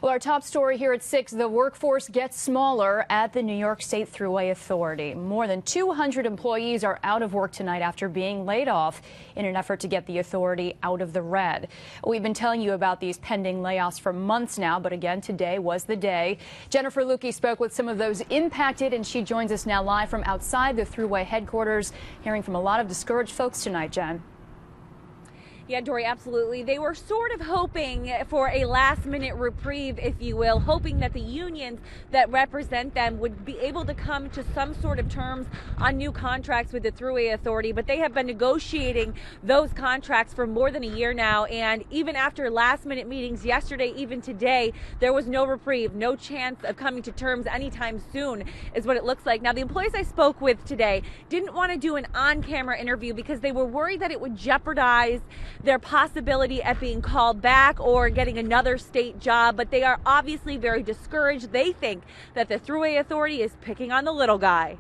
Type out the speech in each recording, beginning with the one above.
Well, our top story here at 6, the workforce gets smaller at the New York State Thruway Authority. More than 200 employees are out of work tonight after being laid off in an effort to get the authority out of the red. We've been telling you about these pending layoffs for months now, but again, today was the day. Jennifer Lukey spoke with some of those impacted, and she joins us now live from outside the Thruway headquarters, hearing from a lot of discouraged folks tonight, Jen. Yeah, Dory, absolutely. They were sort of hoping for a last-minute reprieve, if you will, hoping that the unions that represent them would be able to come to some sort of terms on new contracts with the Thruway Authority. But they have been negotiating those contracts for more than a year now. And even after last-minute meetings yesterday, even today, there was no reprieve, no chance of coming to terms anytime soon, is what it looks like. Now, the employees I spoke with today didn't want to do an on-camera interview because they were worried that it would jeopardize their possibility at being called back or getting another state job, but they are obviously very discouraged. They think that the Thruway Authority is picking on the little guy.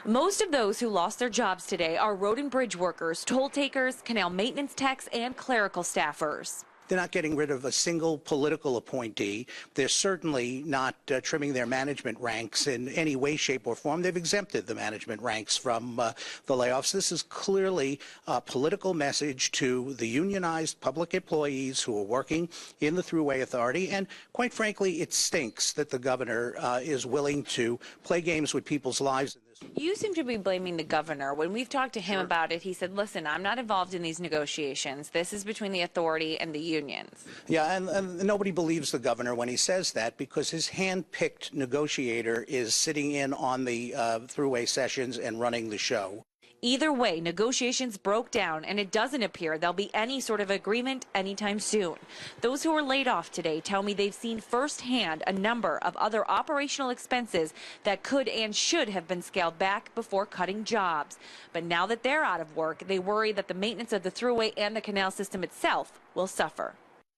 Most of those who lost their jobs today are road and bridge workers, toll takers, canal maintenance techs, and clerical staffers. They're not getting rid of a single political appointee. They're certainly not trimming their management ranks in any way, shape, or form. They've exempted the management ranks from the layoffs. This is clearly a political message to the unionized public employees who are working in the Thruway Authority. And quite frankly, it stinks that the governor is willing to play games with people's lives. You seem to be blaming the governor. When we've talked to him about it, he said, listen, I'm not involved in these negotiations. This is between the authority and the unions. Yeah, and nobody believes the governor when he says that, because his hand-picked negotiator is sitting in on the Thruway sessions and running the show. Either way, negotiations broke down, and it doesn't appear there'll be any sort of agreement anytime soon. Those who were laid off today tell me they've seen firsthand a number of other operational expenses that could and should have been scaled back before cutting jobs. But now that they're out of work, they worry that the maintenance of the Thruway and the canal system itself will suffer.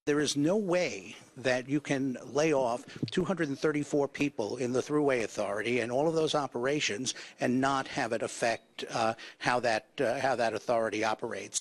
There is no way that you can lay off 234 people in the Thruway Authority and all of those operations and not have it affect how that authority operates.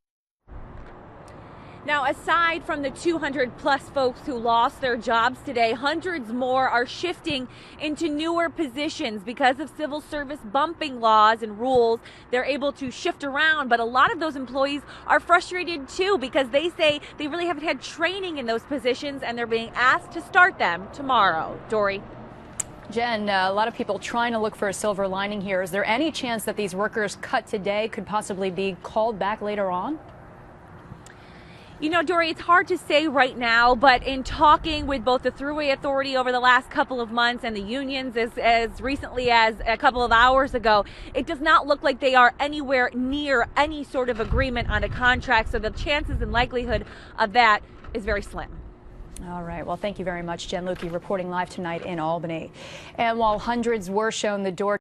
Now, aside from the 200-plus folks who lost their jobs today, hundreds more are shifting into newer positions because of civil service bumping laws and rules. They're able to shift around, but a lot of those employees are frustrated too because they say they really haven't had training in those positions and they're being asked to start them tomorrow. Dory. Jen, a lot of people trying to look for a silver lining here. Is there any chance that these workers cut today could possibly be called back later on? You know, Dory, it's hard to say right now, but in talking with both the Thruway Authority over the last couple of months and the unions as recently as a couple of hours ago, it does not look like they are anywhere near any sort of agreement on a contract, so the chances and likelihood of that is very slim. All right. Well, thank you very much, Jen Lukey, reporting live tonight in Albany. And while hundreds were shown the door